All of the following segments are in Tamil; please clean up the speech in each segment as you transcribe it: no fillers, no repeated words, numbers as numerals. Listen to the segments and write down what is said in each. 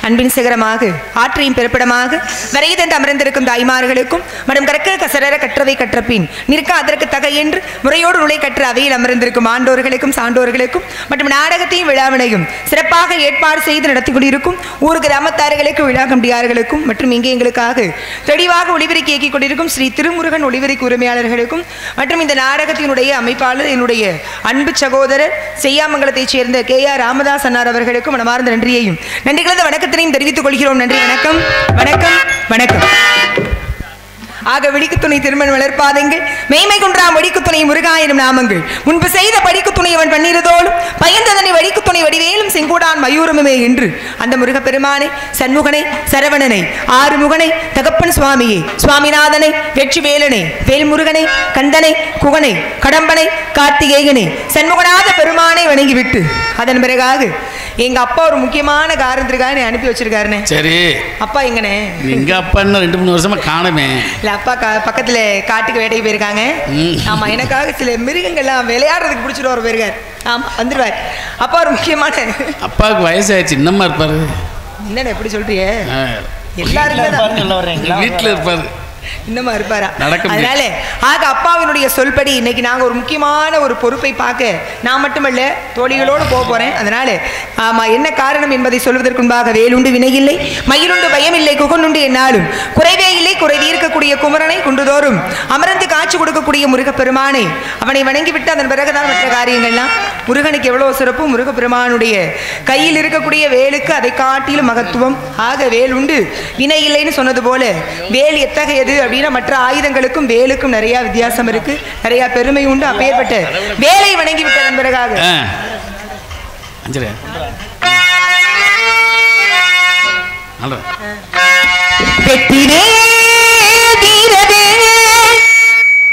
அன்பின் சிகரமாக ஆற்றையும் பிறப்பிடமாக வரையதென்று அமர்ந்திருக்கும் தாய்மார்களுக்கும் மடம் கற்க கசரர கற்றவை கற்றப்பின் நிற்க அதற்கு தக என்று முறையோடு நுழை கற்ற அவையில் அமர்ந்திருக்கும் ஆண்டோர்களுக்கும் சான்றோர்களுக்கும் மற்றும் நாடகத்தையும் விழாவினையும் சிறப்பாக ஏற்பாடு செய்து நடத்தி கொண்டிருக்கும் ஊர் கிராமத்தார்களுக்கு விழா கம்பியார்களுக்கும் மற்றும் இங்கே எங்களுக்காக தெளிவாக ஒளிபெருக்கி இயக்கிக் கொண்டிருக்கும் ஸ்ரீ திருமுருகன் ஒளிபெருக்கி உரிமையாளர்களுக்கும் மற்றும் இந்த நாடகத்தினுடைய அமைப்பாளர் என்னுடைய அன்பு சகோதரர் செய்யாமங்கலத்தைச் சேர்ந்த KR ராமதாஸ் அன்னார் அவர்களுக்கும் மனமார்ந்த நன்றியையும் நன்றி கலந்த வணக்கத்தினையும் தெரிவித்துக் கொள்கிறோம். நன்றி, வணக்கம் வணக்கம் வணக்கம். ஆக விழிக்கு துணை திருமண் வளர்ப்பாதங்கள் மெய்மை குன்றாம் வடிக்கு துணை முருகா எனும் நாமங்கள் முன்பு செய்த படிக்கு துணை அவன் பன்னிரதோளும் பயந்ததனை வடிக்கு துணை வடிவேலும் செங்கூடான் மயூரமுமே என்று அந்த முருகப்பெருமானை சண்முகனை சரவணனை ஆறுமுகனை தகப்பன் சுவாமியை சுவாமிநாதனை வெற்றிவேலனை வேல்முருகனை கந்தனை குகனை கடம்பனை கார்த்திகேயனை சண்முகநாத பெருமானை வணங்கிவிட்டு அதன் பிறகாக எங்க அப்பா ஒரு முக்கியமான காரணத்திற்காக அனுப்பி வச்சிருக்காருனே. சரி, அப்பா எங்கனே? எங்க அப்பா இன்னும் 2-3 வருஷமா காணுமே. இல்ல, அப்பா பக்கத்துல காட்டுக்கு வேட்டைக்கு போயிருக்காங்க. ஆமா, எனக்காக சில மிருகங்கள்லாம் விளையாடுறதுக்கு பிடிச்சிட்டு வர போயிருக்காரு. ஆமா, வந்துருவார். அப்பா ஒரு முக்கியமான அப்பாவுக்கு வயசாயிடுச்சு, இன்னமா இருப்பாரு. என்னன்னு எப்படி சொல்றியே? எல்லாரும் வீட்டுல இருப்பாரு, இன்னமா இருப்பாரா? அதனால ஆக அப்பாவினுடைய சொல்படி இன்னைக்கு நாங்க ஒரு முக்கியமான ஒரு பொறுப்பை பார்க்க நான் மட்டுமல்ல தோழிகளோடு போக போறேன். அதனால ஆமா, என்ன காரணம் என்பதை சொல்வதற்கு முன்பாக வேலுண்டு வினையில்லை மயிலுண்டு பயமில்லை குகனுண்டு என்னாலும் குறைவே இல்லை குறை தீர்க்கக்கூடிய குமரனை குன்றுதோறும் அமர்ந்து காட்சி கொடுக்கக்கூடிய முருகப்பெருமானை அவனை வணங்கிவிட்டு அதன் பிறகுதான் மற்ற காரியங்கள்லாம். முருகனுக்கு எவ்வளவு சிறப்பு, முருகப்பெருமானுடைய கையில் இருக்கக்கூடிய வேலுக்கு அதை காட்டிலும் மகத்துவம். ஆக வேலுண்டு வினை இல்லைன்னு சொன்னது போல வேல் எத்தகையது அப்படின்னா மற்ற ஆயுதங்களுக்கும் வேலுக்கும் நிறைய வித்தியாசம் இருக்கு, நிறைய பெருமை உண்டு. அப்பேற்பட்ட வேலை வணங்கி விட்டதன் பிறகாக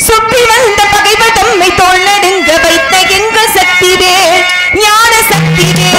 சுற்றி வந்த பகைவர் தம்மை தோல்நடுங்க வைத்த எங்க சக்திவே ஞான சக்திவே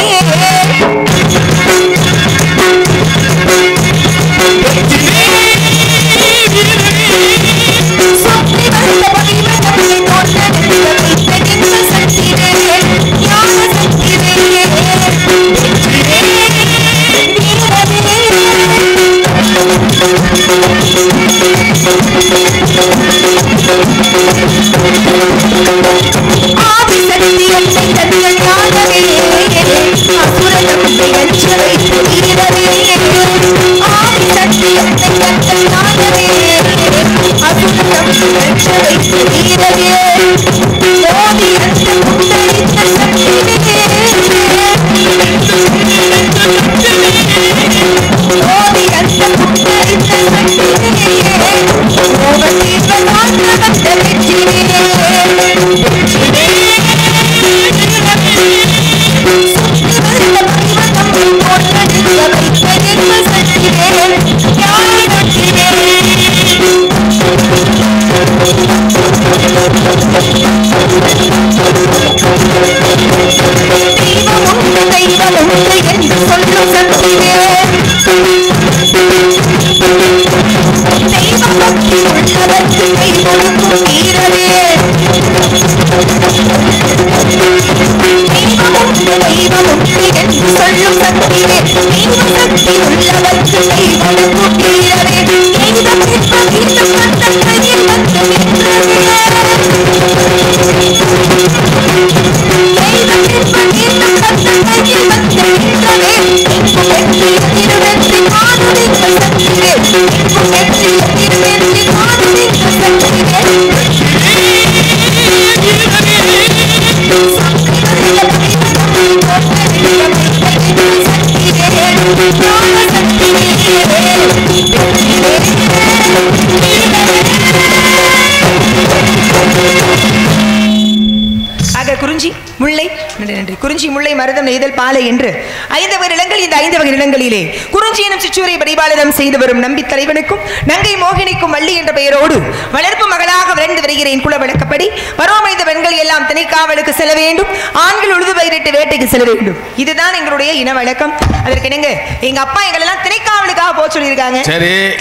குறிஞ்சி முல்லை மருதம் நெய்தல் பாலை என்று 5 வகை நிலங்கள். இந்த 5 வகை நிலங்களிலே குறிஞ்சி எனும் சிற்றூரை பரிபாலனம் செய்து வரும் நம்பி தலைவனுக்கும் நங்கை மோகினிக்கும் வள்ளி என்ற பெயரோடு வளர்ப்பு மகளாக விளைந்து வருகிறேன். குல வழக்கப்படி பருவமடைந்த பெண்கள் எல்லாம் திணைக்காவலுக்கு செல்ல வேண்டும், ஆண்கள் உழுது பயிரிட்டு வேட்டைக்கு செல்ல வேண்டும். இதுதான் எங்களுடைய இன வழக்கம். அதற்கு என்னங்க எங்க அப்பா எங்களெல்லாம் திணைக்காவலுக்காக போக சொல்லியிருக்காங்க.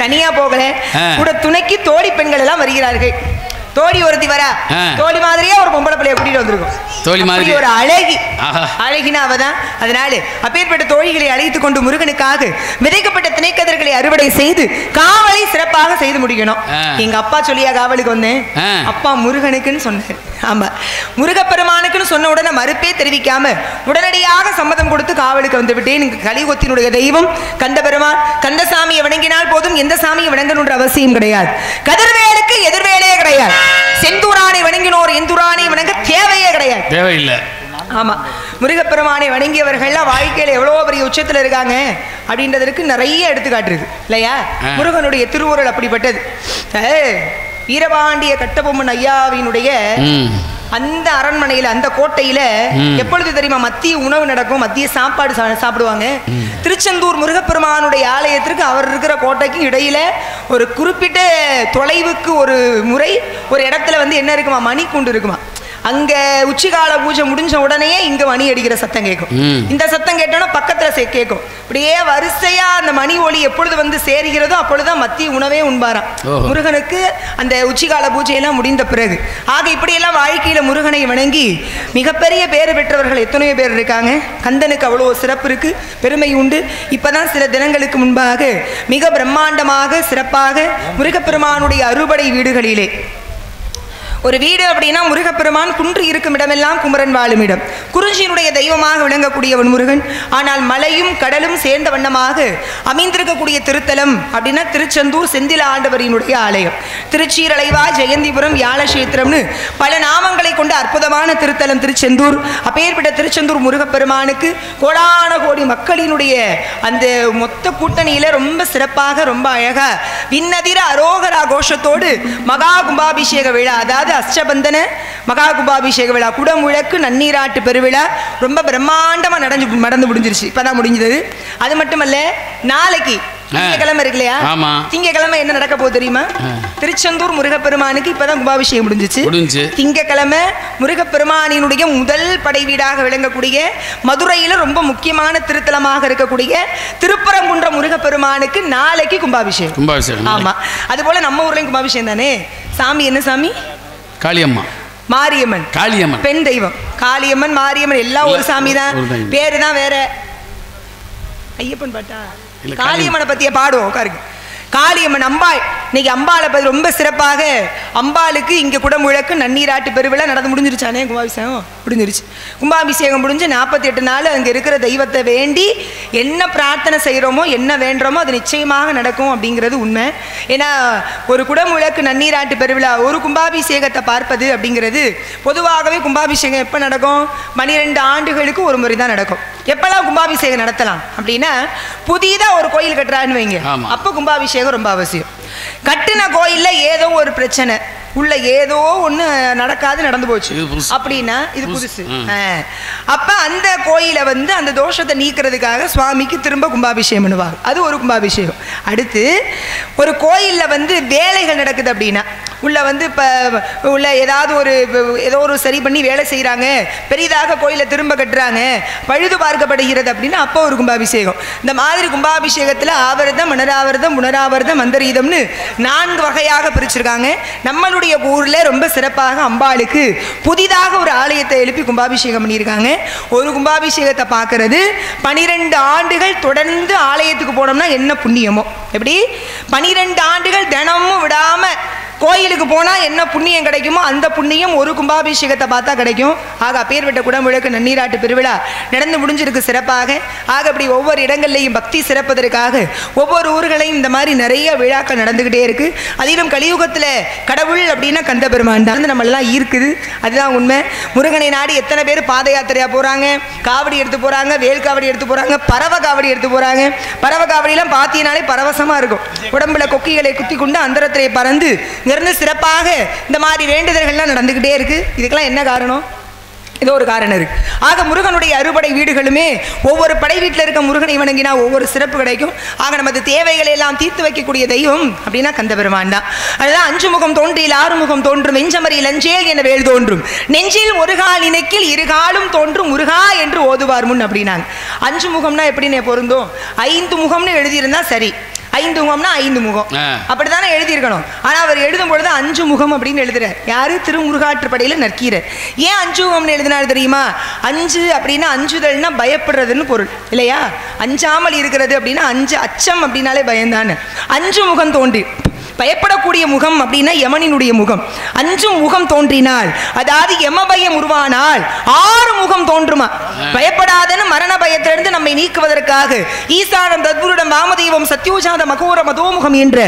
தனியா போகல, கூட துணைக்கு தோழி பெண்கள் எல்லாம் வருகிறார்கள். தோழி ஒருத்தி வரா, தோழி மாதிரியே ஒரு பொம்பளை பிள்ளைய கூட்டிட்டு வந்திருக்கும். தோழி மாதிரி ஒரு அழகி, அழகினா அவதான். அதனால அப்பேற்பட்ட தோழிகளை அழைத்துக் கொண்டு முருகனுக்காக விதைக்கப்பட்ட திணைக்கதிர்களை அறுவடை செய்து காவலை சிறப்பாக செய்து முடிக்கணும். எங்க அப்பா சொல்லியா காவலுக்கு வந்தேன், அப்பா முருகனுக்குன்னு சொன்னார். ஆமா, முருகப்பெருமானுக்குன்னு சொன்ன உடனே மறுப்பே தெரிவிக்காம உடனடியாக சம்மதம் கொடுத்து காவலுக்கு வந்து விட்டேன். கலியுகத்தினுடைய தெய்வம் கந்த பெருமான். கந்தசாமியை வணங்கினால் போதும், எந்த சாமியை வணங்கணுன்ற அவசியம் கிடையாது. கதிர்வேலுக்கு எதிர்வேலே கிடையாது. செந்தூரானை வணங்கினோர் எந்தூரானை வணங்க தேவையே கிடையாது, தேவையில்லை. ஆமா, முருகப்பெருமானை வணங்கியவர்கள்லாம் வாழ்க்கையில எவ்வளவு பெரிய உச்சத்துல இருக்காங்க அப்படின்றதற்கு நிறைய எடுத்துக்காட்டுருக்கு இல்லையா? முருகனுடைய திருவுருள் அப்படிப்பட்டது. வீரபாண்டிய கட்டபொம்மன் ஐயாவினுடைய அந்த அரண்மனையில, அந்த கோட்டையில எப்பொழுது தெரியுமா மத்திய உணவு நடக்கும், மத்திய சாப்பாடு சாப்பிடுவாங்க. திருச்செந்தூர் முருகப்பெருமானுடைய ஆலயத்திற்கு அவர் இருக்கிற கோட்டைக்கும் இடையில ஒரு குறிப்பிட்ட தொலைவுக்கு ஒரு முறை ஒரு இடத்துல வந்து என்ன இருக்குமா, மணி கூண்டு இருக்குமா. அங்க உச்சிகால பூஜை முடிஞ்ச உடனே இங்க மணி அடிக்கிற சத்தம் கேட்கும். இந்த சத்தம் கேட்டோன்னா பக்கத்துல கேட்கும். அப்படியே வரிசையா அந்த மணி ஒலி எப்பொழுது வந்து சேருகிறதோ அப்பொழுதுதான் மத்திய உணவே உண்பாராம் முருகனுக்கு, அந்த உச்சிகால பூஜையெல்லாம் முடிந்த பிறகு. ஆக இப்படியெல்லாம் வாழ்க்கையில முருகனை வணங்கி மிகப்பெரிய பேர் பெற்றவர்கள் எத்தனையோ பேர் இருக்காங்க. கந்தனுக்கு அவ்வளோ சிறப்பு இருக்கு, பெருமை உண்டு. இப்பதான் சில தினங்களுக்கு முன்பாக மிக பிரம்மாண்டமாக சிறப்பாக முருகப்பெருமானுடைய அறுபடை வீடுகளிலே ஒரு வீடு அப்படின்னா முருகப்பெருமான் குன்று இருக்கும் இடமெல்லாம் குமரன் வாழும் இடம். குறிஞ்சியினுடைய தெய்வமாக விளங்கக்கூடியவன் முருகன். ஆனால் மலையும் கடலும் சேர்ந்த வண்ணமாக அமைந்திருக்கக்கூடிய திருத்தலம் அப்படின்னா திருச்செந்தூர் செந்தில ஆண்டவரினுடைய ஆலயம். திருச்சீரலைவா, ஜெயந்திபுரம், யாழசேத்திரம்னு பல நாமங்களை கொண்ட அற்புதமான திருத்தலம் திருச்செந்தூர். அப்பேற்பட்ட திருச்செந்தூர் முருகப்பெருமானுக்கு கோடான கோடி மக்களினுடைய அந்த மொத்த கூட்டணியில ரொம்ப சிறப்பாக ரொம்ப அழகா விண்ணதிர அரோகரா கோஷத்தோடு மகா கும்பாபிஷேக விழா, அதாவது அஷ்டபந்தன மகா கும்பாபிஷேக விழா, குடமுழக்கு நன்னீராட்டு பெருவிழா ரொம்ப பிரம்மாண்டமா நடந்து முடிஞ்சிருச்சு. இப்பதான் முடிஞ்சது. அது மட்டுமல்ல, நாளைக்கு திங்கக்கிழமை இருக்கு இல்லையா, திங்கக்கிழமை என்ன நடக்க போகுது தெரியுமா? திருச்செந்தூர் முருகப்பெருமானுக்கு இப்பதான் கும்பாபிஷேகம் முடிஞ்சிச்சு. திங்கக்கிழமை முருகப்பெருமானினுடைய முதல் படை வீடாக விளங்கக்கூடிய மதுரையில ரொம்ப முக்கியமான திருத்தலமாக இருக்கக்கூடிய திருப்பரங்குன்ற முருகப்பெருமானுக்கு நாளைக்கு கும்பாபிஷேகம். ஆமா, அது போல நம்ம ஊர்லயும் கும்பாபிஷேகம் தானே. சாமி என்ன சாமி? காளியம்மா, மாரியம்மன், காளியம்மன் பெண் தெய்வம். காளியம்மன், மாரியம்மன் எல்லாம் ஒரு சாமி தான், பேரு தான் வேற. ஐயப்பன் பாட்டா காளியம்மனை பத்திய பாடுவோம் உட்காருங்க. காளியம்மன் அம்பாள். இன்னைக்கு அம்பாளை பத்தி ரொம்ப சிறப்பாக அம்பாளுக்கு இங்கே குடமுழக்கு நன்னீராட்டு பெருவிழா நடந்து முடிஞ்சிருச்சானே. கும்பாபிஷேகம் முடிஞ்சிருச்சு. கும்பாபிஷேகம் முடிஞ்சு 48 நாள் அங்கே இருக்கிற தெய்வத்தை வேண்டி என்ன பிரார்த்தனை செய்கிறோமோ என்ன வேண்டுறோமோ அது நிச்சயமாக நடக்கும் அப்படிங்கிறது உண்மை. ஏன்னா ஒரு குடமுழக்கு நன்னீராட்டு பெருவிழா, ஒரு கும்பாபிஷேகத்தை பார்ப்பது அப்படிங்கிறது பொதுவாகவே கும்பாபிஷேகம் எப்போ நடக்கும்? 12 ஆண்டுகளுக்கு ஒரு முறை தான் நடக்கும். எப்பெல்லாம் கும்பாபிஷேகம் நடத்தலாம் அப்படின்னா, புதிதாக ஒரு கோயில் கட்டுறான்னு வைங்க, அப்போ கும்பாபிஷேகம் ரொம்ப அவசியம். கட்டின கோயில்ல ஏதோ ஒரு பிரச்சனை உள்ள, ஏதோ ஒண்ணு நடக்காது, நடந்து போச்சு அப்படின்னா இது புதுசு. அப்ப அந்த கோயிலை வந்து அந்த தோஷத்தை நீக்கிறதுக்காக சுவாமிக்கு திரும்ப கும்பாபிஷேகம் பண்ணுவாங்க. அது ஒரு கும்பாபிஷேகம். அடுத்து ஒரு கோயில்ல வந்து வேலைகள் நடக்குது அப்படின்னா, உள்ள வந்து இப்போ உள்ள ஏதோ ஒரு சரி பண்ணி வேலை செய்கிறாங்க, பெரிதாக கோயிலை திரும்ப கட்டுறாங்க, பழுது பார்க்கப்படுகிறது அப்படின்னா அப்போ ஒரு கும்பாபிஷேகம். இந்த மாதிரி கும்பாபிஷேகத்தில் ஆவர்தம், மணராவர்தம், புனராவர்தம், மந்தரீதம்னு 4 வகையாக பிரிச்சிருக்காங்க. நம்மளுடைய ஊர்ல ரொம்ப சிறப்பாக அம்பாளுக்கு புதிதாக ஒரு ஆலயத்தை எழுப்பி கும்பாபிஷேகம் பண்ணியிருக்காங்க. ஒரு கும்பாபிஷேகத்தை பார்க்கறது 12 ஆண்டுகள் தொடர்ந்து ஆலயத்துக்கு போனோம்னா என்ன புண்ணியமோ, எப்படி 12 ஆண்டுகள் தினமும் விடாம கோயிலுக்கு போனால் என்ன புண்ணியம் கிடைக்குமோ அந்த புண்ணியம் ஒரு கும்பாபிஷேகத்தை பார்த்தா கிடைக்கும். ஆக அப்பேற்பட்ட குடமுழக்கு நன்னீராட்டு பெருவிழா நடந்து முடிஞ்சிருக்கு சிறப்பாக. ஆக அப்படி ஒவ்வொரு இடங்கள்லையும் பக்தி சிறப்பதற்காக ஒவ்வொரு ஊர்களையும் இந்த மாதிரி நிறைய விழாக்கள் நடந்துக்கிட்டே இருக்கு. அதிலும் கலியுகத்தில் கடவுள் அப்படின்னா கந்த பெருமான் தான் நம்மளெல்லாம் ஈர்க்குது. அதுதான் உண்மை. முருகனை நாடி எத்தனை பேர் பாத யாத்திரையாக போகிறாங்க, காவடி எடுத்து போகிறாங்க, வேல் காவடி எடுத்து போகிறாங்க, பறவை காவடி எடுத்து போகிறாங்க. பறவை காவடியெல்லாம் பார்த்தீங்கனாலே பரவசமாக இருக்கும். உடம்புல கொக்கிகளை குத்தி கொண்டு அந்தரத்திலே பறந்து இருந்து சிறப்பாக இந்த மாதிரி வேண்டுதல்கள்லாம் நடந்துக்கிட்டே இருக்கு. இதுக்கெல்லாம் என்ன காரணம்? ஏதோ ஒரு காரணம் இருக்கு. ஆக முருகனுடைய அறுபடை வீடுகளுமே ஒவ்வொரு படை வீட்டில் இருக்க முருகனை வணங்கினா ஒவ்வொரு சிறப்பு கிடைக்கும். ஆக நமது தேவைகளை எல்லாம் தீர்த்து வைக்கக்கூடிய தெய்வம் அப்படின்னா கந்த பெருமான் தான். அதுதான் 5 முகம் தோன்றில் 6 முகம் தோன்றும், வெஞ்சமரி லஞ்சேல் என வேல் தோன்றும், நெஞ்சில் ஒரு கால் இணைக்கில் 2 காலும் தோன்றும் முருகா என்று ஓதுவார் முன் அப்படின்னாங்க. 5 முகம்னா எப்படின்னு பொருந்தும்? 5 முகம்னு எழுதியிருந்தா சரி. 5 முகம்னா 5 முகம் அப்படித்தானே எழுதியிருக்கணும். ஆனா அவர் எழுதும் பொழுது 5 முகம் அப்படின்னு எழுதுறார். யாரு? திருமுருகாற்றுப்படையில நற்கீரர். ஏன் 5 முகம்னு எழுதினார் தெரியுமா? 5 அப்படின்னா அஞ்சுதல்னா பயப்படுறதுன்னு பொருள் இல்லையா? அஞ்சாமல் இருக்கிறது அப்படின்னா அச்சம் அப்படின்னாலே பயந்தானு. 5 முகம் தோன்றி பயப்படக்கூடிய முகம் அப்படின்னா யமனினுடைய முகம். 5 முகம் தோன்றினால், அதாவது யம பயம் உருவானால் 6 முகம் தோன்றுமா? பயப்படாதன்னு மரண பயத்திலிருந்து நம்மை நீக்குவதற்காக ஈசானம் தத்புருடம் வாமதேவம் சத்யோஜாத மகோர மதோமுகம் என்ற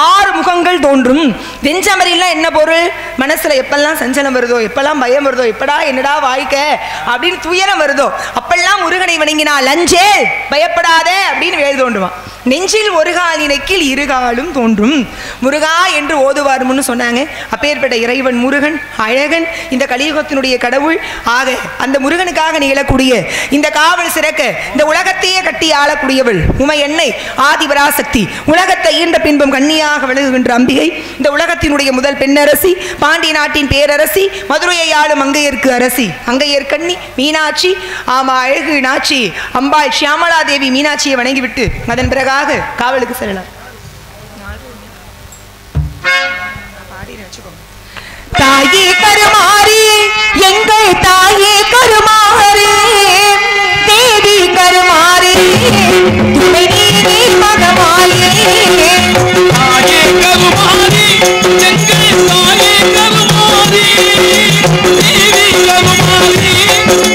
6 முகங்கள் தோன்றும். வெஞ்சமரிலாம் என்ன பொருள்? மனசுல எப்பெல்லாம் சஞ்சலம் வருதோ, எப்பெல்லாம் பயம் வருதோ, எப்படா என்னடா வாழ்க்கை அப்படின்னு துயரம் வருதோ அப்பெல்லாம் முருகனை வணங்கினால் லஞ்சே பயப்படாத அப்படின்னு வேல் தோன்றுவான். நெஞ்சில் ஒரு கால் நினைக்கில் 2 காலும் தோன்றும். முருகா என்று ஓதுவாருன்னு சொன்னாங்க. அப்பேற்பட்ட இறைவன் முருகன் அழகன், இந்த கலியுகத்தினுடைய கடவுள். ஆக அந்த முருகனுக்காக நிகழக்கூடிய இந்த காவல் சிறக்க இந்த உலகத்தையே கட்டி ஆளக்கூடியவள் உமை எண்ணெய் ஆதிபராசக்தி. உலகத்தை ஈன்ற பின்பும் கண்ணியாக விளங்குகின்ற அம்பிகை, இந்த உலகத்தினுடைய முதல் பெண்ணரசி, பாண்டிய நாட்டின் பேரரசி, மதுரையை ஆளும் அங்கையர்க்கு அரசி, அங்கையர் கண்ணி மீனாட்சி. ஆமா, அழகு நாச்சி அம்பாள் சியாமலா தேவி மீனாட்சியை வணங்கிவிட்டு அதன் பிறகு காவலுக்கு செல்லலாம். தாயே கருமாரி, எங்கள் தாயே கருமாரி, தேவி கருமாரி, துணை நீ மகமாயே. தாயே கருமாரி, எங்கள் தாயே கருமாரி, தேவி கருமாரி,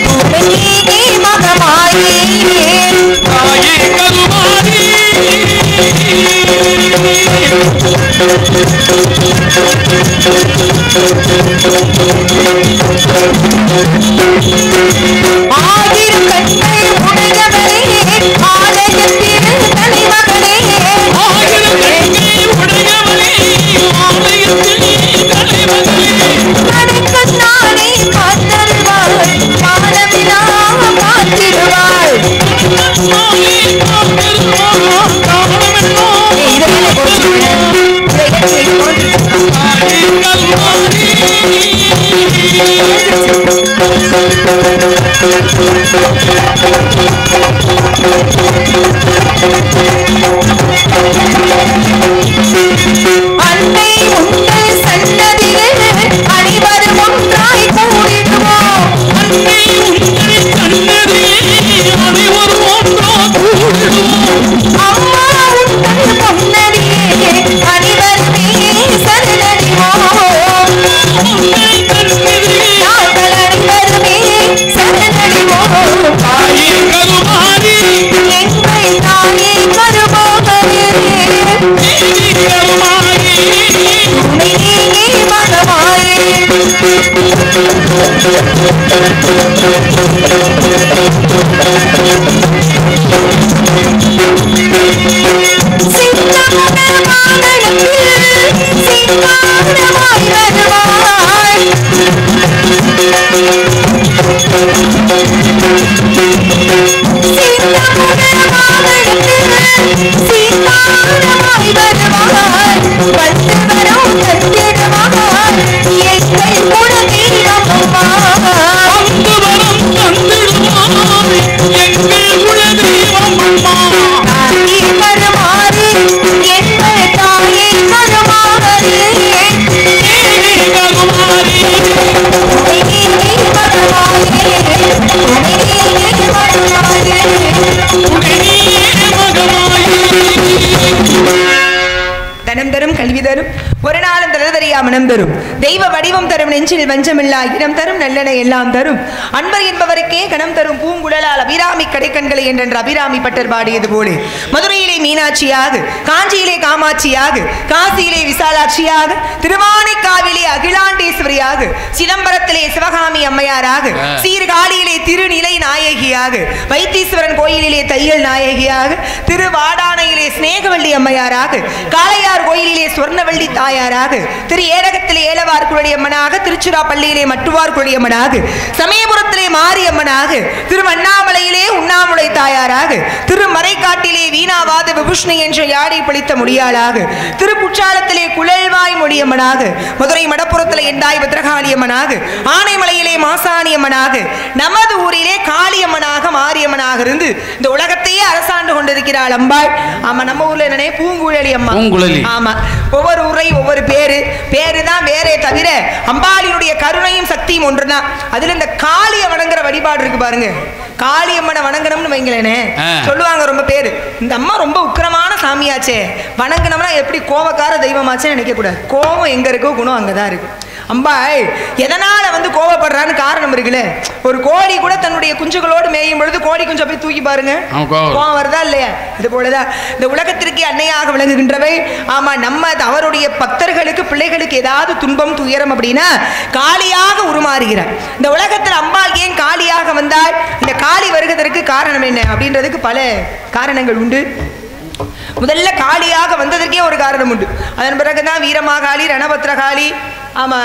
துணை நீ மகமாயே. தாயே கருமாரி ஆயிரம் கண்கள் உடையவரே, ஆலயத்தின் தலைமகளே. ஆயிரம் கண்கள் உடையவரே, ஆலயத்தின் தலைமகளே. கண்கண்ணாலே காத்தருவாள், காலமிலா காத்திடுவாள். அன்னை உங்கள் சன்னதியில் அனைவரும் ஒன்றாய் கூடிடுவோம். அன்னை உங்கள் சன்னதியில் அனைவரும் ஒன்றாய் கூடிடுவோம். அம்மா உங்கள் பொன்னடியே அனைவருமே சரணடைவோம். நாங்கள் அனைவருமே சரணடைவோம். தாயே கருமாரி, எங்கள் தாயே கருமாரி, தேவி கருமாரி, துணை நீ மகமாயே. சிங்கமுக மாதளத்தில் சிங்காரமாய் வருவாய். சிங்கமுக மாதளத்தில் சிங்காரமாய் வருவாய். வந்து வரும் தந்திடுவாய், எங்கள் குலதெய்வம் அம்மா. வந்து வரும் தந்திடுவாய், எங்கள் குலதெய்வம் அம்மா. தாயே கருமாரி, எங்கள் தாயே கருமாரி, தேவி கருமாரி, துணை நீ மகமாயே. துணை நீ மகமாயே, துணை நீ மகமாயே. தனம் தரும் கல்வி தரும், ஒரு நாளும் தளதறியா மனம் தரும், தெய்வ வடிவம் தரும், நெஞ்சில் வஞ்சமில்லா இடம் தரும், நல்லென எல்லாம் தரும், அன்பர் என்பவருக்கே கணம் தரும் பூங்குழலால் அபிராமி கடைக்கண்களை என்றென்று அபிராமி பட்டர் பாடியது போல மதுரையிலே மீனாட்சியாக, காஞ்சியிலே காமாட்சியாக, காசியிலே விசாலாட்சியாக, திருவானைக்காவிலே அகிலாண்டேஸ்வரியாக, சிதம்பரத்திலே சிவகாமி அம்மையாராக, சீர்காழியிலே திருநிலை நாயகியாக, வைத்தீஸ்வரன் கோயிலிலே தையல் நாயகியாக, திருவாடானையிலே ஸ்நேகவள்ளி அம்மையாராக, காளையார் கோயிலிலே சுவர்ணவள்ளி தாயாராக, திரு ஏடகத்திலே ஏலவார் குழலியம்மனாக, திருச்சிராப்பள்ளியிலே மட்டுவார் குழலியம்மனாக, சமயபுரத்திலே மாரியம்மனாக, திருவண்ணாமலையிலே உண்ணாமுலை தாயாராக, திருமறைக்காட்டிலே வீணாவாத விபூஷ்ணி என்ற யாழை பிடித்த முடியாளாக, திருக்குற்றாலத்திலே குழல்வாய் மொழியம்மனாக, மதுரை மடப்புறத்திலே எண்டாய் பத்ரகாளியம்மனாக, ஆனைமலையிலே மாசாணியம்மனாக, நமது ஊரிலே காளியம்மனாக மாரியம்மனாக தெய்வமாக இருந்து இந்த உலகத்தையே அரசாண்டு கொண்டிருக்கிறாள் அம்பாள். ஆமா, நம்ம ஊர்ல என்னன்னே பூங்குழலி அம்மா. ஆமா, ஒவ்வொரு ஊரை ஒவ்வொரு பேரு தான் வேறே தவிர அம்பாளினுடைய கருணையும் சக்தியும் ஒன்றுதான். அதுல இந்த காளிய வணங்குற வழிபாடு இருக்கு பாருங்க. காளியம்மனை வணங்கணும்னு வைங்களேனே சொல்லுவாங்க ரொம்ப பேரு, இந்த அம்மா ரொம்ப உக்கிரமான சாமியாச்சே, வணங்கணும்னா எப்படி கோபக்கார தெய்வமாச்சே நினைக்க கூடாது. கோபம் எங்க இருக்கோ குணம் அங்கதான் இருக்கு. அம்பாள் எதனால கோபப்படுறான்னு காரணம் இருக்குல்ல. ஒரு கோழி கூட தன்னுடைய குஞ்சுகளோடு மேயும் பொழுது கோழி குஞ்சு போய் தூக்கி பாருங்க, கோபம் வருதா இல்லையா? இது போலதான் இந்த உலகத்திற்கு அன்னையாக விளங்குகின்றவை. ஆமா, நம்ம அவருடைய பக்தர்களுக்கு பிள்ளைகளுக்கு ஏதாவது துன்பம் துயரம் அப்படின்னா காளியாக உருமாறுகிறார். இந்த உலகத்தில் அம்பாள் ஏன் காளியாக வந்தால், இந்த காளி வருவதற்கு காரணம் என்ன அப்படின்றதுக்கு பல காரணங்கள் உண்டு. முதல்ல காளியாக வந்ததற்கே ஒரு காரணம் உண்டு. அதன் பிறகுதான் வீரமாகாளி, ரணபத்ரகாளி, ஆமா,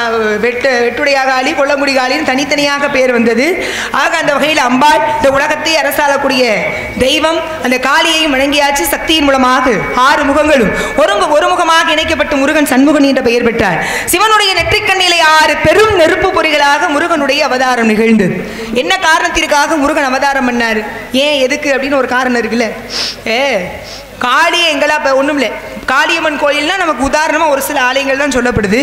வெட்டுடைய காளி, கொல்லங்குடி காளின்னு தனித்தனியாக பேர் வந்தது. ஆக அந்த வகையில் அம்பாள் இந்த உலகத்தை அரசாளக்கூடிய தெய்வம். அந்த காளியையும் வழங்கியாச்சு. சக்தியின் மூலமாக 6 முகங்களும் ஒருமுகமாக இணைக்கப்பட்டு முருகன் சண்முகன் என்ற பெயர் பெற்றார். சிவனுடைய நெற்றிக்கண்ணிலே 6 பெரும் நெருப்பு பொறிகளாக முருகனுடைய அவதாரம் நிகழ்ந்தது. என்ன காரணத்திற்காக முருகன் அவதாரம் பண்ணாரு, ஏன் எதுக்கு அப்படின்னு ஒரு காரணம் இருக்குல்ல. காளியை எங்களா ஒண்ணும் இல்லை, காளியம்மன் கோயில்னா நமக்கு உதாரணமா ஒரு சில ஆலயங்கள் தான் சொல்லப்படுது.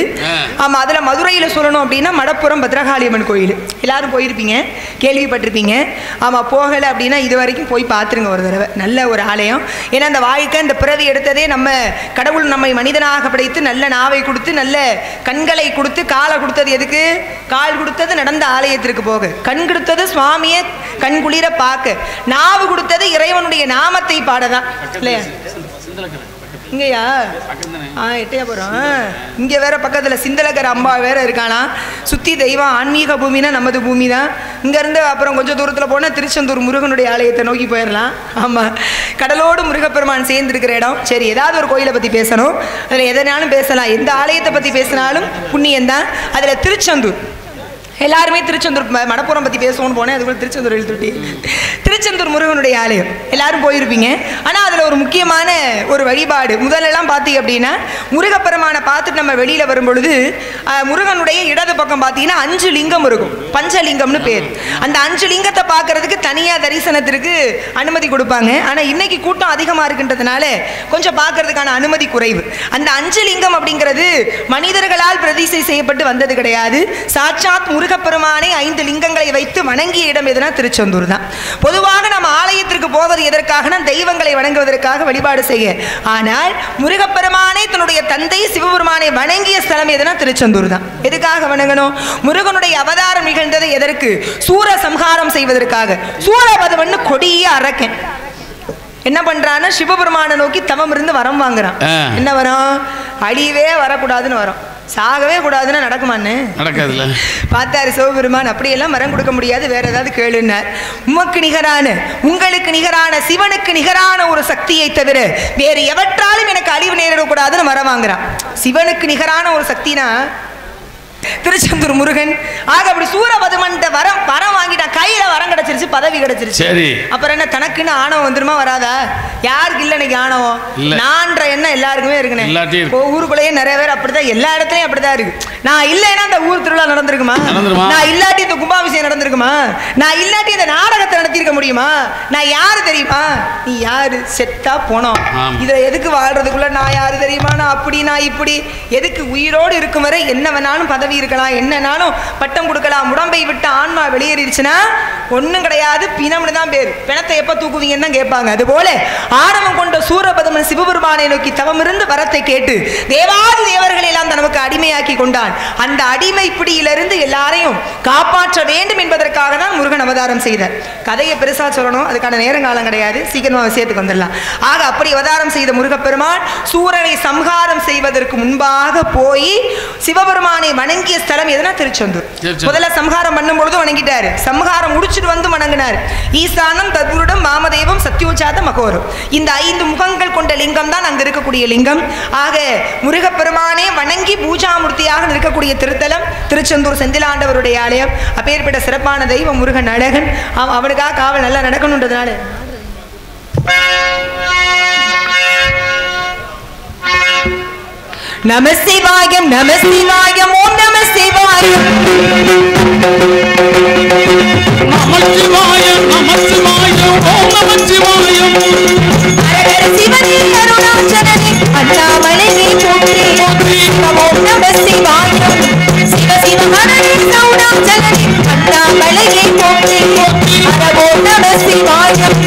ஆமா, அதுல மதுரையில சொல்லணும் அப்படின்னா மடப்புறம் பத்ரகாளியம்மன் கோயில் எல்லாரும் போயிருப்பீங்க, கேள்விப்பட்டிருப்பீங்க. ஆமா, போகலை அப்படின்னா இது வரைக்கும் போய் பார்த்துருங்க ஒரு தடவை. நல்ல ஒரு ஆலயம். ஏன்னா அந்த வாழ்க்கை, இந்த பிறவி எடுத்ததே நம்ம கடவுள் நம்மை மனிதனாக படைத்து நல்ல நாவை கொடுத்து நல்ல கண்களை கொடுத்து காலை கொடுத்தது எதுக்கு? கால் கொடுத்தது நடந்த ஆலயத்திற்கு போக, கண் கொடுத்தது சுவாமியை கண் குளிர பார்க்க, நாவு கொடுத்தது இறைவனுடைய நாமத்தை பாடதான் இல்லையா? இங்கயா எட்டையா போறோம். இங்க வேற பக்கத்துல சிந்தலகர் அம்பா வேற இருக்கானா. சுத்தி தெய்வம் ஆன்மீக பூமினா நமது பூமி தான். இங்க இருந்து அப்புறம் கொஞ்சம் தூரத்துல போனா திருச்செந்தூர் முருகனுடைய ஆலயத்தை நோக்கி போயிடலாம். ஆமா, கடலோடு முருகப்பெருமான் சேர்ந்து இருக்கிற இடம். சரி, ஏதாவது ஒரு கோயிலை பத்தி பேசணும், அதுல எதனாலும் பேசலாம். எந்த ஆலயத்தை பத்தி பேசினாலும் புண்ணியம் தான். அதுல திருச்செந்தூர் எல்லாருமே திருச்செந்தூர் மடப்புறம் பற்றி பேசுவோன்னு போனேன், அதுக்குள்ள திருச்செந்தூர் எழுத்துட்டி. திருச்செந்தூர் முருகனுடைய ஆலயம் எல்லாரும் போயிருப்பீங்க. ஆனால் அதில் ஒரு முக்கியமான ஒரு வழிபாடு. முதலெல்லாம் பார்த்தீங்க அப்படின்னா முருகப்பெருமானை பார்த்துட்டு நம்ம வெளியில் வரும்பொழுது முருகனுடைய இடது பக்கம் பார்த்தீங்கன்னா 5 லிங்கம் இருக்கும், பஞ்சலிங்கம்னு பேர். அந்த 5 லிங்கத்தை பார்க்கறதுக்கு தனியாக தரிசனத்திற்கு அனுமதி கொடுப்பாங்க. ஆனால் இன்னைக்கு கூட்டம் அதிகமாக இருக்கின்றதுனால கொஞ்சம் பார்க்கறதுக்கான அனுமதி குறைவு. அந்த 5 லிங்கம் அப்படிங்கிறது மனிதர்களால் பிரதிஷ்டை செய்யப்பட்டு வந்தது கிடையாது. சாட்சாத் முருகப்பெருமானை 5 லிங்கங்களை வைத்து வணங்கிய இடம் எதுனா திருச்செந்தூர் தான். பொதுவாக நம்ம ஆலயத்திற்கு போவது எதற்காக? தெய்வங்களை வணங்குவதற்காக, வழிபாடு செய்ய. ஆனால் முருகப்பெருமானை தன்னுடைய தந்தை சிவபெருமானை வணங்கிய ஸ்தலம் எதுனா திருச்செந்தூர் தான். எதுக்காக வணங்கணும்? முருகனுடைய அவதாரம் நிகழ்ந்தது எதற்கு? சூர சம்ஹாரம் செய்வதற்காக. சூரபதுமன் கொடிய அரக்கன் என்ன பண்றான்னு சிவபெருமானை நோக்கி தவம் இருந்து வரம் வாங்குறான். என்ன வரம்? அழிவே வரக்கூடாதுன்னு வரும். சாகவே கூடாதுன்னா நடக்குமான்னு நடக்காதுல்ல. பார்த்தாரு சிவபெருமான், அப்படியெல்லாம் வரம் கொடுக்க முடியாது, வேற ஏதாவது கேளுன்னார். உமக்கு நிகரான, உங்களுக்கு நிகரான, சிவனுக்கு நிகரான ஒரு சக்தியை தவிர வேறு எவற்றாலும் எனக்கு அழிவு நேரிடக்கூடாதுன்னு வரம் வாங்குறான். சிவனுக்கு நிகரான ஒரு சக்தினா திருச்செந்தூர் முருகன். ஆக அப்படி சூரபதுமன் வரம் வாங்கிட்டா, கையில வரம் கிடைச்சிருச்சு, பதவி கிடைச்சிருச்சு. சரி, அப்புறம் என்ன தனக்குன்னு ஆணவம் வந்துருமா வராதா? யாருக்கு இல்ல இன்னைக்கு ஆணவம்? நான்ற எண்ணம் எல்லாருக்குமே இருக்குன்னு. ஊருக்குள்ளேயே நிறைய பேர் அப்படிதான், எல்லா இடத்துலயும் அப்படிதான் இருக்கு. நான் இல்லைன்னா அந்த ஊர் திருவிழா நடந்திருக்குமா? நான் இல்லாட்டி இந்த கும்பாபிஷேகம் நடந்திருக்குமா? நான் இல்லாட்டி இந்த நாடகத்தை நடத்திருக்க முடியுமா? நான் யாரு தெரியுமா? நீ யாரு? செத்தா போனோம். இதை எதுக்கு வாழ்றதுக்குள்ள நான் யாரு தெரியுமா? நான் அப்படி, நான் இப்படி. எதுக்கு? உயிரோடு இருக்கும் வரை என்ன வேணாலும் பதவி இருக்கலாம், என்னன்னாலும் பட்டம் கொடுக்கலாம். உடம்பை விட்டு ஆன்மா வெளியேறிடுச்சுன்னா ஒன்றும் கிடையாது, பிணம்னு தான் பேர். பிணத்தை எப்ப தூக்குவீங்கன்னு தான் கேட்பாங்க. அதுபோல ஆரம்பம் கொண்ட சூரபதுமன் சிவபெருமானை நோக்கி தவமிருந்து வரத்தை கேட்டு தேவாதி தேவர்களை எல்லாம் தனக்கு அடிமையாக்கி கொண்டான். அந்த அடிமை பிடியிலிருந்து எல்லாரையும் காப்பாற்ற வேண்டும் என்பதற்காக தான் முருகன் அவதாரம் செய்தார். கதையை பெருசா சொல்லணும், அதுக்கான நேரங்காலம் கிடையாது, சீக்கிரமா விஷயத்துக்கு வந்துடலாம். ஆக அப்படி அவதாரம் செய்த முருகப்பெருமான் சூரனை சம்ஹாரம் செய்வதற்கு முன்பாக போய் சிவபெருமானை வணங்கிய ஸ்தலம் எதுனா திருச்செந்தூர். முதல்ல சம்ஹாரம் பண்ணும் பொழுது வணங்கிட்டாரு, சம்ஹாரம் முடிச்சுட்டு வந்து வணங்கினார். ஈசானம், தத்புருடம், வாமதேவம், சத்யோஜாத, மகோரம். இந்த 5 முகங்கள் கொண்ட லிங்கம் தான் அங்க இருக்கக்கூடிய லிங்கம். ஆக முருகப்பெருமானே வணங்கி பூஜாமூர்த்தியாக இருக்கக்கூடிய திருத்தலம் திருச்செந்தூர் செந்திலாண்டவருடைய ஆலயம். அப்பேற்பட்ட சிறப்பான தெய்வம் முருகன் அழகன். அவனுக்காக காவல் நல்லா நடக்கணுன்றதுனால நமசிவாயம் நமசிவாயம் ஓம் நமசிவாயம் நமசிவாயம் நமசிவாயம் ஓம் நமச்சிவாயம் அரகர சிவனே அருணாச்சலனே அண்ணாமலையே போற்றி ஓம் நம சிவாயம் சிவ சிவ ஹரே அருணாச்சலனே அண்ணாமலையே போற்றி ஓம் நம சிவாயம்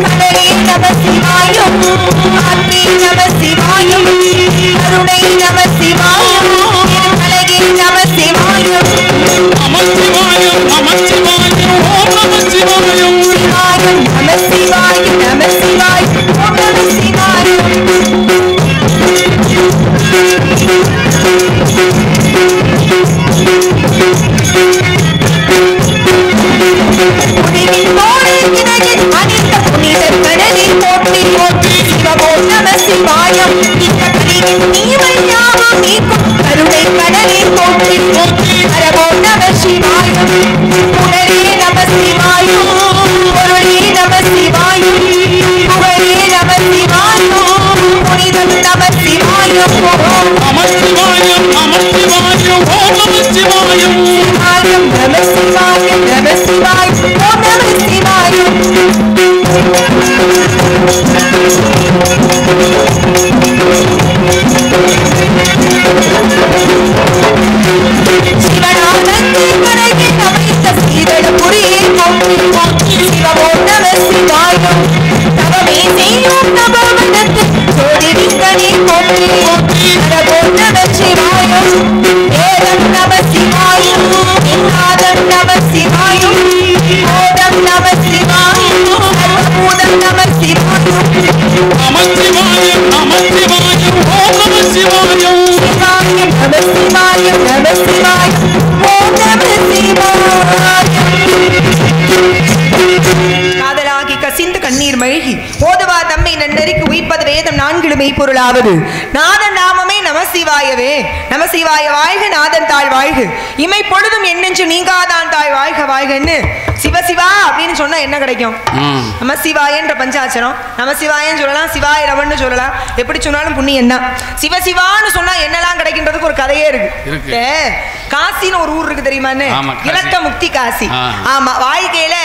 கலையே நம சிவாயம் ஆத்மே நம சிவாயம் கருணை நம சிவாயம் கலையே நம சிவாயம் நமச்சிவாயம் நமச்சிவாயம் ஓம் நமச்சிவாயம் சிவாயம் நம சிவாயம் நம சிவாயம் ஓம் நம சிவாயம் புனிதின் போலே இணையின் அனைத்த புனிதர் கடலில் போற்றி போற்றி சிவமோம் நம சிவாயம் இந்த கலியின் நீவல் யாவும் நீக்கும் கருணை கடலில் போற்றி போற்றி ஹரமோம் நம சிவாயம் புனரே நம சிவாயம் பொருளே நம சிவாயம் புகழே நம சிவாயம் புனிதம் நம சிவாயம் நமச்சிவாயம் நமச்சிவாயம் ஓம் நமச்சிவாயம் சிவாயம் நம சிவாயம் நம சிவாயம் ஓம் நம சிவாயம் சிவனானந்தே கரையே அமைத்த சீதளபுரியே போற்றி போற்றி சிவமோம் நம சிவாயம் தவமே செய்யும் நவவனத்து ஜோதிலிங்கனே போற்றி போற்றி ஹரமோம் நம சிவாயம் வேதம் நம சிவாயம் நாதம் நம சிவாயம் ஓதம் நம சிவாயம் சர்வபூதம் நம சிவாயம் நமச்சிவாயம் நமச்சிவாயம் ஓம் நமச்சிவாயம் சிவாயம் நம சிவாயம் நம சிவாயம் ஓம் நம சிவாயம் காதலாகி கசிந்து கண்ணீர் மழ்கி ஓதுவா தம்மை நன்னறிக்கு உயிப்பது வேதம் நான்கிலும் மெய்ப்பொருளாவது நாதன் நாமமே நம சிவாயவே நம சிவாய வாழ்க நாதன் தாழ் வாழ்க இமை பொழுதும் என்னென்று நீங்காதான் தாழ் வாழ்க வாழ்கன்னு சிவசிவா அப்படின்னு சொன்னா என்ன கிடைக்கும் நம சிவாயன்ற பஞ்சாட்சரம் நம சிவாயன்னு சொல்லலாம் சிவாய ரவன்னு சொல்லலாம் எப்படி சொன்னாலும் புண்ணியம் தான் சிவசிவான்னு சொன்னா என்னெல்லாம் கிடைக்கின்றதுக்கு ஒரு கதையே இருக்கு காசின்னு ஒரு ஊர் இருக்கு தெரியுமான்னு இலக்க முக்தி காசி ஆமா வாழ்க்கையில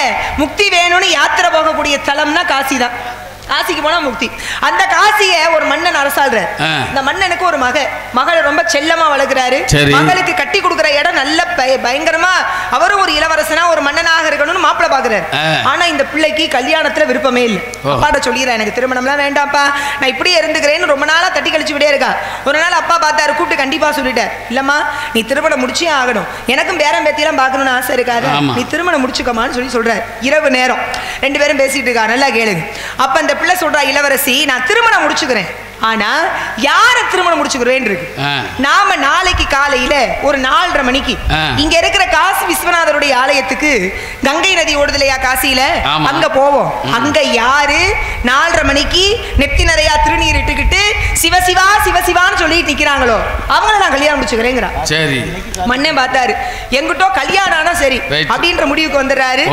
முக்தி வேணும்னு யாத்திரை போகக்கூடிய தலம்னா காசி தான் காசிக்கு போனா முக்தி அந்த காசிய ஒரு மன்னன் அரசாள்ற இந்த மன்னனுக்கு ஒரு மகளை ரொம்ப செல்லமா வளர்க்கிறாரு மகளுக்கு கட்டி கொடுக்கிற இடம் நல்ல பயங்கரமா அவரும் ஒரு இளவரசனா ஒரு மன்னனாக இருக்கணும்னு மாப்பிள்ளை பாக்குறாரு ஆனா இந்த பிள்ளைக்கு கல்யாணத்துல விருப்பமே இல்லை அப்பாட்ட சொல்லிடுறேன் எனக்கு திருமணம்லாம் வேண்டாம்ப்பா நான் இப்படியே இருந்துக்கிறேன்னு ரொம்ப நாளா தட்டி கழிச்சு விடே இருக்கா ஒரு நாள் அப்பா பார்த்தாரு கூப்பிட்டு கண்டிப்பா சொல்லிட்டார் இல்லம்மா நீ திருமணம் முடிச்சே ஆகணும் எனக்கும் பேரம் பேத்தியெல்லாம் பார்க்கணும்னு ஆசை இருக்காது நீ திருமணம் முடிச்சுக்கமான்னு சொல்றாரு இரவு நேரம் ரெண்டு பேரும் பேசிட்டு இருக்கா நல்லா கேளுங்க அப்ப அந்த பிள்ளை சொல்றா இளவரசி நான் திருமணம் முடிச்சுக்கிறேன் ஆனா யார திருமணம் முடிச்சுக்கிறேன் இருக்கு நாம நாளைக்கு காலையில ஒரு 4:30 மணிக்கு இங்க இருக்கிற காசி விஸ்வநாதருடைய ஆலயத்துக்கு கங்கை நதி ஓடுதலையா காசியில அங்க போவோம் அங்க யாரு 4:30 மணிக்கு நெத்தி நிறையா திருநீர் இட்டுக்கிட்டு சிவசிவா சிவசிவான்னு சொல்லிட்டு நிக்கிறாங்களோ அவங்கள நான் கல்யாணம் முடிச்சுக்கிறேங்கிறா சரி மன்னன் பார்த்தாரு எங்கிட்டோ கல்யாணம் ஆனா சரி அப்படின்ற முடிவுக்கு வந்துடுறாரு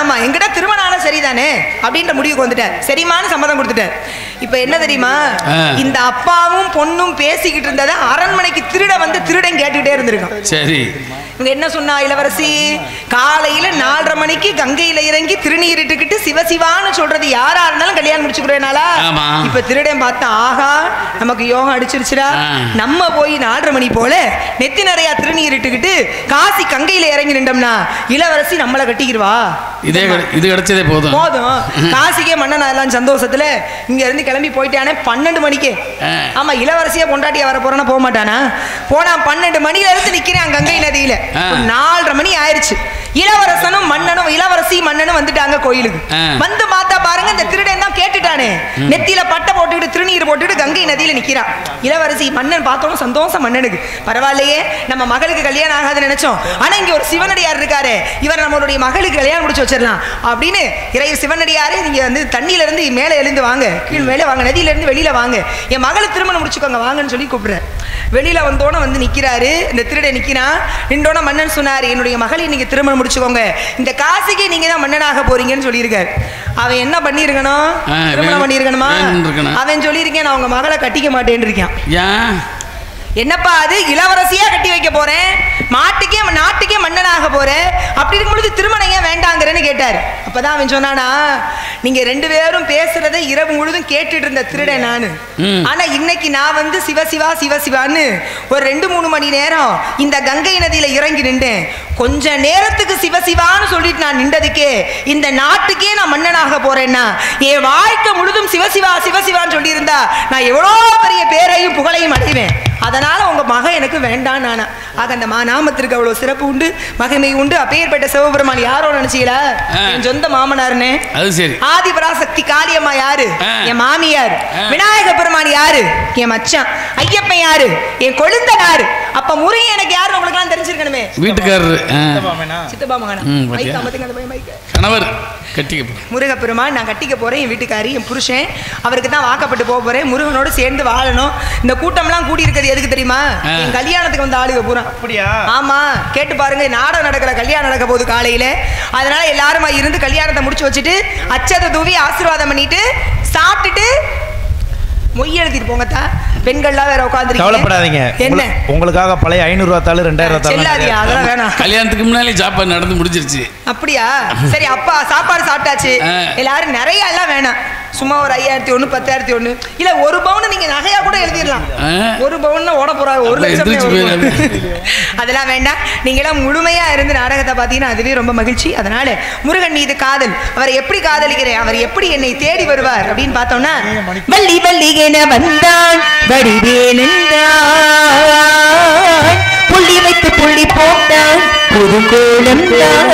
ஆமா எங்கிட்ட திருமணம் ஆனா சரிதானே அப்படின்ற முடிவுக்கு வந்துட்டார் சரிமான சம்மதம் கொடுத்துட்டார் இப்ப என்ன தெரியுமா இந்த அப்பாவும் பொண்ணும் பேசிக்கிட்டு இருந்தத அரண்மனைக்கு திருட வந்து திருடன் கேட்டுக்கிட்டே இருந்திருக்கான் சரி இவங்க என்ன சொன்னா இளவரசி காலையில 4:30 மணிக்கு கங்கையில இறங்கி திருநீர் இட்டுக்கிட்டு சிவசிவான்னு சொல்றது யாரா இருந்தாலும் கல்யாணம் முடிச்சுக்கிறேனாலா இப்ப திருடன் பார்த்தா ஆகா நமக்கு யோகம் அடிச்சிருச்சுடா நம்ம போய் 4:30 மணி போல நெத்தி நிறையா திருநீர் இட்டுக்கிட்டு காசி கங்கையில இறங்கி நின்றோம்னா இளவரசி நம்மளை கட்டிக்கிடுவா இது கிடைச்சதே போதும் காசிக்கே மன்னன் எல்லாம் சந்தோஷத்துல இங்க இருந்து கிளம்பி போயிட்டானே 12 மணிக்கு ஆமா இளவரசியா பொண்டாட்டியா வர போறானா போக மாட்டானா போனா 12 மணில இருந்து நிக்கிறேன் கங்கை நதியில 4:30 மணி ஆயிருச்சு இளவரசனும் மன்னனும் இளவரசி மன்னனும் வந்துட்டாங்க கோயிலுக்கு வந்து பார்த்தா பாருங்க இந்த திருடன் தான் கேட்டுட்டானே நெத்தியில பட்டை போட்டுக்கிட்டு திருநீர் போட்டுக்கிட்டு கங்கை நதியில நிக்கிறான் இளவரசி மன்னன் பார்த்தோம் சந்தோஷம் மன்னனுக்கு பரவாயில்லையே நம்ம மகளுக்கு கல்யாணம் ஆகாதுன்னு நினைச்சோம் ஆனா இங்க ஒரு சிவனடியார் இருக்காரு இவர் நம்மளுடைய மகளுக்கு கல்யாணம் முடிச்சு வச்சிடலாம் அப்படின்னு இறைய சிவனடியாரே நீங்க வந்து தண்ணியில இருந்து மேல எழுந்து வாங்க கீழ் மேல வாங்க நதியில இருந்து வெளியில வாங்க என் மகளை திருமணம் முடிச்சுக்கோங்க வாங்கன்னு சொல்லி கூப்பிடுறேன் வெளியில வந்தோட வந்து நிக்கிறாரு இந்த திருடன் நிக்கிறான் நின்றோட மன்னன் சொன்னாரு என்னுடைய மகளை நீங்க திருமணம் முடிச்சுக்கோங்க இந்த காசிக்கு நீங்க தான் மன்னனாக போறீங்கன்னு சொல்லியிருக்காரு அவன் என்ன பண்ணிருக்கணும் திருமணம் பண்ணிருக்கணுமா அவன் சொல்லியிருக்கேன் நான் உங்க மகளை கட்டிக்க மாட்டேன்னு இருக்கான் என்னப்பா அது இளவரசியா கட்டி வைக்க போறேன், நாட்டுக்கே மன்னனாக போறேன், அப்படி இருக்கும் பொழுது திருமணம் ஏன் வேண்டாங்கிறேன்னு கேட்டார். அப்பதான் அவன் சொன்னானா, நீங்க 2 பேரும் பேசுறதை இரவு முழுதும் கேட்டுட்டு இருந்த திருடன் நானு. ஆனா இன்னைக்கு நான் வந்து சிவசிவா சிவசிவான்னு ஒரு 2-3 மணி நேரம் இந்த கங்கை நதியில இறங்கி நின்றேன். கொஞ்ச நேரத்துக்கு சிவசிவான்னு சொல்லிட்டு நான் நின்றதுக்கே இந்த நாட்டுக்கே நான் மன்னனாக போறேன்னா, என் வாழ்க்கை முழுதும் சிவசிவா சிவசிவான்னு சொல்லி இருந்தா நான் எவ்வளவு பெரிய பேரையும் புகழையும் அடைவேன். அதனால உங்க மகன் எனக்கு வேண்டாம் நானா. ஆக அந்த நாமத்திற்கு அவ்வளவு சிறப்பு உண்டு, மகிமை உண்டு. அப்பேற்பட்ட சிவபெருமான் யாரோ நினைச்சீங்களா? என் சொந்த மாமனாருன்னு. அது சரி. ஆதிபராசக்தி காளியம்மா யாரு? என் மாமியார். விநாயக பெருமான் யாரு? என் மச்சான். ஐயப்பன் யாரு? என் கொழுந்தனாரு. அப்ப முருகன் எனக்கு யாரு உங்களுக்கு எல்லாம் தெரிஞ்சிருக்கணுமே. வீட்டுக்காரரு சித்தப்பா மகனா கணவர் முருகப்பெருமான். நான் கட்டிக்க போறேன், என் வீட்டுக்காரி என் புருஷன், அவருக்கு தான் வாக்கப்பட்டு போக போறேன். முருகனோடு சேர்ந்து வாழணும். இந்த கூட்டம்லாம் கூடி இருக்கிறது எதுக்கு தெரியுமா? என் கல்யாணத்துக்கு வந்து ஆளுக பூரா. அப்படியா? ஆமா, கேட்டு பாருங்க. நாடகம் நடக்கிற கல்யாணம் நடக்க போகுது காலையில. அதனால எல்லாருமா இருந்து கல்யாணத்தை முடிச்சு வச்சுட்டு அச்சதை தூவி ஆசீர்வாதம் பண்ணிட்டு சாப்பிட்டுட்டு மொய் எழுதிட்டு போங்கத்தா. பெண்கள்லாம் வேற உட்கார்ந்து கவலைப்படாதீங்க. என்ன உங்களுக்காக பழைய 500 ரூபா தாள் 2000 தாள் செல்லாதியா? அதெல்லாம் வேணாம். கல்யாணத்துக்கு முன்னாலே சாப்பாடு நடந்து முடிஞ்சிருச்சு. அப்படியா? சரி, அப்பா சாப்பாடு சாப்பிட்டாச்சு. எல்லாரும் நிறைய எல்லாம் வேணாம். சும்மா ஒரு 5001 10,001 இல்ல 1 பவுன் நீங்க நகையா கூட எழுதிடலாம். 1 பவுன் ஓட போறாரு, 1 லட்சம் அதெல்லாம் வேண்டாம். நீங்க எல்லாம் முழுமையா இருந்து நாடகத்தை பாத்தீங்கன்னா அதுவே ரொம்ப மகிழ்ச்சி. அதனால முருகன் மீது காதல், அவரை எப்படி காதலிக்கிறேன், அவர் எப்படி என்னை தேடி வருவார் அப்படின்னு பார்த்தோம்னா, வள்ளி வள்ளி என வந்தான் வடிவேல் என்றான், புள்ளி வைத்து புள்ளி போட்டான் புது கோலம் தான்.